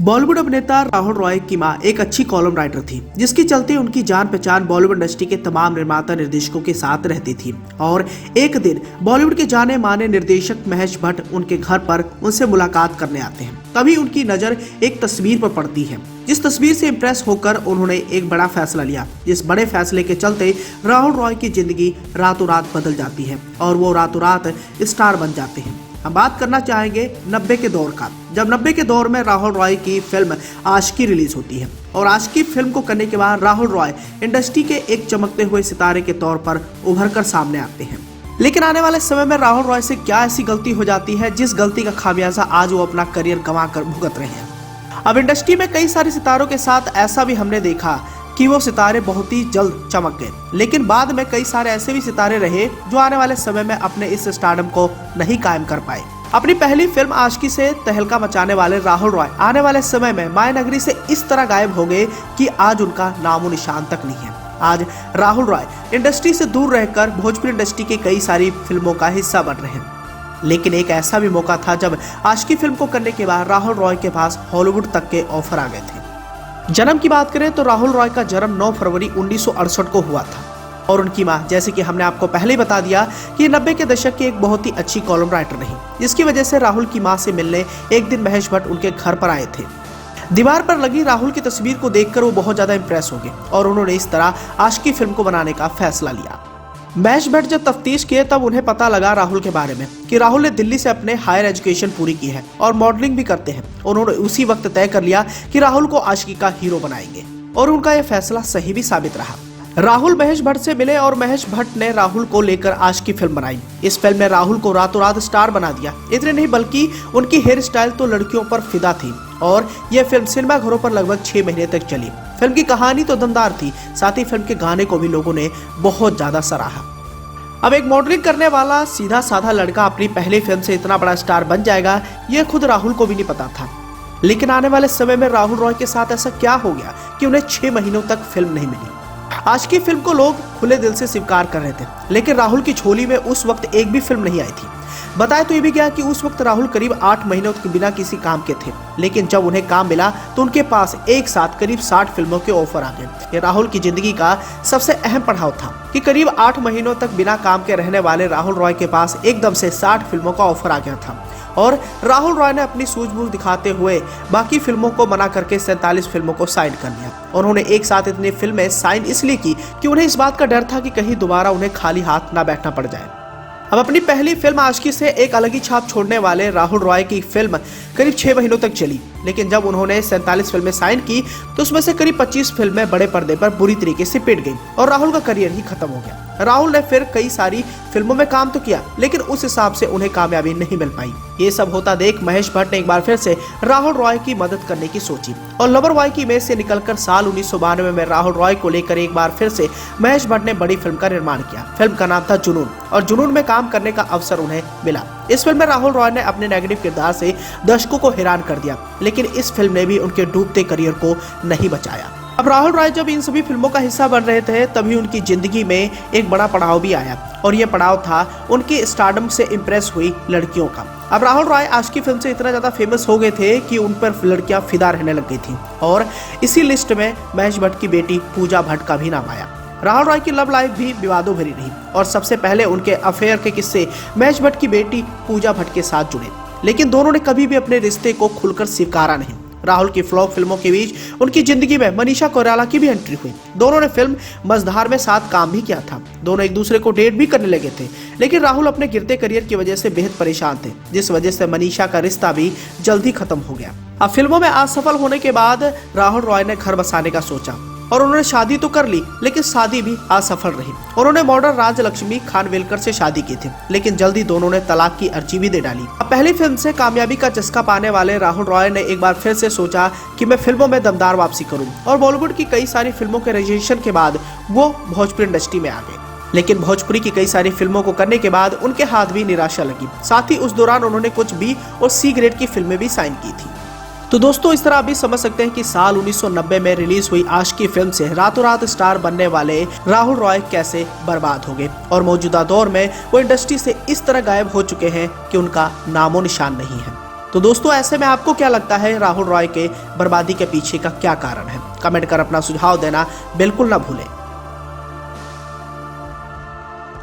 बॉलीवुड अभिनेता राहुल रॉय की मां एक अच्छी कॉलम राइटर थी, जिसके चलते उनकी जान पहचान बॉलीवुड इंडस्ट्री के तमाम निर्माता निर्देशकों के साथ रहती थी। और एक दिन बॉलीवुड के जाने माने निर्देशक महेश भट्ट उनके घर पर उनसे मुलाकात करने आते हैं। तभी उनकी नजर एक तस्वीर पर पड़ती है, जिस तस्वीर से इम्प्रेस होकर उन्होंने एक बड़ा फैसला लिया। इस बड़े फैसले के चलते राहुल रॉय की जिंदगी रातों रात बदल जाती है और वो रातों रात स्टार बन जाते हैं। हम बात करना चाहेंगे 90 के दौर का, जब 90 के दौर में राहुल रॉय की फिल्म आशिकी रिलीज होती है। और आशिकी फिल्म को करने के बाद राहुल रॉय इंडस्ट्री के एक चमकते हुए सितारे के तौर पर उभर कर सामने आते हैं। लेकिन आने वाले समय में राहुल रॉय से क्या ऐसी गलती हो जाती है जिस गलती का खामियाजा आज वो अपना करियर गंवा कर भुगत रहे हैं। अब इंडस्ट्री में कई सारे सितारों के साथ ऐसा भी हमने देखा कि वो सितारे बहुत ही जल्द चमक गए, लेकिन बाद में कई सारे ऐसे भी सितारे रहे जो आने वाले समय में अपने इस स्टारडम को नहीं कायम कर पाए। अपनी पहली फिल्म आशिकी से तहलका मचाने वाले राहुल रॉय आने वाले समय में मायानगरी से इस तरह गायब हो गए कि आज उनका नामो निशान तक नहीं है। आज राहुल रॉय इंडस्ट्री से दूर रहकर भोजपुरी इंडस्ट्री की कई सारी फिल्मों का हिस्सा बन रहे हैं। लेकिन एक ऐसा भी मौका था जब आशिकी फिल्म को करने के बाद राहुल रॉय के पास हॉलीवुड तक के ऑफर आ गए थे। जन्म की बात करें तो राहुल रॉय का जन्म 9 फरवरी 1968 को हुआ था और उनकी मां, जैसे कि हमने आपको पहले ही बता दिया, कि 90 के दशक की एक बहुत ही अच्छी कॉलम राइटर रही, जिसकी वजह से राहुल की मां से मिलने एक दिन महेश भट्ट उनके घर पर आए थे। दीवार पर लगी राहुल की तस्वीर को देखकर वो बहुत ज्यादा इंप्रेस हो गए और उन्होंने इस तरह आशिकी फिल्म को बनाने का फैसला लिया। महेश भट्ट जब तफ्तीश किए तब उन्हें पता लगा राहुल के बारे में कि राहुल ने दिल्ली से अपने हायर एजुकेशन पूरी की है और मॉडलिंग भी करते हैं। उन्होंने उसी वक्त तय कर लिया कि राहुल को आशिकी का हीरो बनाएंगे और उनका यह फैसला सही भी साबित रहा। राहुल महेश भट्ट से मिले और महेश भट्ट ने राहुल को लेकर आशिकी फिल्म बनाई। इस फिल्म ने राहुल को रातों रात स्टार बना दिया। इतने नहीं बल्कि उनकी हेयर स्टाइल तो लड़कियों पर फिदा थी और यह फिल्म सिनेमा घरों पर लगभग 6 महीने तक चली। फिल्म की कहानी तो दमदार थी, साथ ही फिल्म के गाने को भी लोगों ने बहुत ज्यादा सराहा। अब एक मॉडलिंग करने वाला सीधा साधा लड़का अपनी पहली फिल्म से इतना बड़ा स्टार बन जाएगा, यह खुद राहुल को भी नहीं पता था। लेकिन आने वाले समय में राहुल रॉय के साथ ऐसा क्या हो गया कि उन्हें 6 महीनों तक फिल्म नहीं मिली। आशिकी फिल्म को लोग खुले दिल से स्वीकार कर रहे थे, लेकिन राहुल की झोली में उस वक्त एक भी फिल्म नहीं आई थी। बताया तो ये भी गया कि उस वक्त राहुल करीब 8 महीनों तक बिना किसी काम के थे, लेकिन जब उन्हें काम मिला तो उनके पास एक साथ करीब 60 फिल्मों के ऑफर आ गए। ये राहुल की जिंदगी का सबसे अहम पड़ाव था कि करीब 8 महीनों तक बिना काम के रहने वाले राहुल रॉय के पास एकदम से 60 फिल्मों का ऑफर आ गया था और राहुल रॉय ने अपनी सूझबूझ दिखाते हुए बाकी फिल्मों को मना करके 47 फिल्मों को साइन कर लिया। और उन्होंने एक साथ इतनी फिल्में साइन इसलिए की कि उन्हें इस बात का डर था कि कहीं दोबारा उन्हें खाली हाथ ना बैठना पड़ जाए। अब अपनी पहली फिल्म आशिकी से एक अलग ही छाप छोड़ने वाले राहुल रॉय की फिल्म करीब 6 महीनों तक चली, लेकिन जब उन्होंने 47 फिल्में साइन की तो उसमें से करीब 25 फिल्में बड़े पर्दे पर बुरी तरीके से पिट गई और राहुल का करियर ही खत्म हो गया। राहुल ने फिर कई सारी फिल्मों में काम तो किया, लेकिन उस हिसाब से उन्हें कामयाबी नहीं मिल पाई। ये सब होता देख महेश भट्ट ने एक बार फिर से राहुल रॉय की मदद करने की सोची और लवर बॉय की इमेज से निकलकर साल 1992 में राहुल रॉय को लेकर एक बार फिर से महेश भट्ट ने बड़ी फिल्म का निर्माण किया। फिल्म का नाम था जुनून और जुनून में काम करने का अवसर उन्हें मिला। इस फिल्म में राहुल रॉय ने अपने नेगेटिव किरदार से दर्शकों को हैरान कर दिया, लेकिन इस फिल्म ने भी उनके डूबते करियर को नहीं बचाया। अब राहुल रॉय जब इन सभी फिल्मों का हिस्सा बन रहे थे तभी उनकी जिंदगी में एक बड़ा पड़ाव भी आया और ये पड़ाव था उनकी स्टारडम से इम्प्रेस हुई लड़कियों का। अब राहुल रॉय आशिकी फिल्म से इतना ज्यादा फेमस हो गए थे कि उन पर लड़कियां फिदा रहने लग गई थी और इसी लिस्ट में महेश भट्ट की बेटी पूजा भट्ट का भी नाम आया। राहुल रॉय की लव लाइफ भी विवादों भरी रही और सबसे पहले उनके अफेयर के किस्से महेश भट्ट की बेटी पूजा भट्ट के साथ जुड़े, लेकिन दोनों ने कभी भी अपने रिश्ते को खुलकर स्वीकारा नहीं। राहुल की फ्लॉप फिल्मों के बीच उनकी जिंदगी में मनीषा कोइराला की भी एंट्री हुई। दोनों ने फिल्म मझधार में साथ काम भी किया था। दोनों एक दूसरे को डेट भी करने लगे थे, लेकिन राहुल अपने गिरते करियर की वजह से बेहद परेशान थे, जिस वजह से मनीषा का रिश्ता भी जल्दी खत्म हो गया। अब फिल्मों में असफल होने के बाद राहुल रॉय ने घर बसाने का सोचा और उन्होंने शादी तो कर ली, लेकिन शादी भी असफल रही। उन्होंने मॉडल राजलक्ष्मी खानवेलकर से शादी की थी, लेकिन जल्दी दोनों ने तलाक की अर्जी भी दे डाली। अब पहली फिल्म से कामयाबी का चस्का पाने वाले राहुल रॉय ने एक बार फिर से सोचा कि मैं फिल्मों में दमदार वापसी करूं और बॉलीवुड की कई सारी फिल्मों के रजिस्ट्रेशन के बाद वो भोजपुरी इंडस्ट्री में आ गए। लेकिन भोजपुरी की कई सारी फिल्मों को करने के बाद उनके हाथ भी निराशा लगी। साथ ही उस दौरान उन्होंने कुछ बी और सी ग्रेड की फिल्में भी साइन की थी। तो दोस्तों, इस तरह आप भी समझ सकते हैं कि साल 1990 में रिलीज हुई आशिकी फिल्म से रातों रात स्टार बनने वाले राहुल रॉय कैसे बर्बाद हो गए और मौजूदा दौर में वो इंडस्ट्री से इस तरह गायब हो चुके हैं कि उनका नामो निशान नहीं है। तो दोस्तों ऐसे में आपको क्या लगता है राहुल रॉय के बर्बादी के पीछे का क्या कारण है? कमेंट कर अपना सुझाव देना बिल्कुल ना भूलें।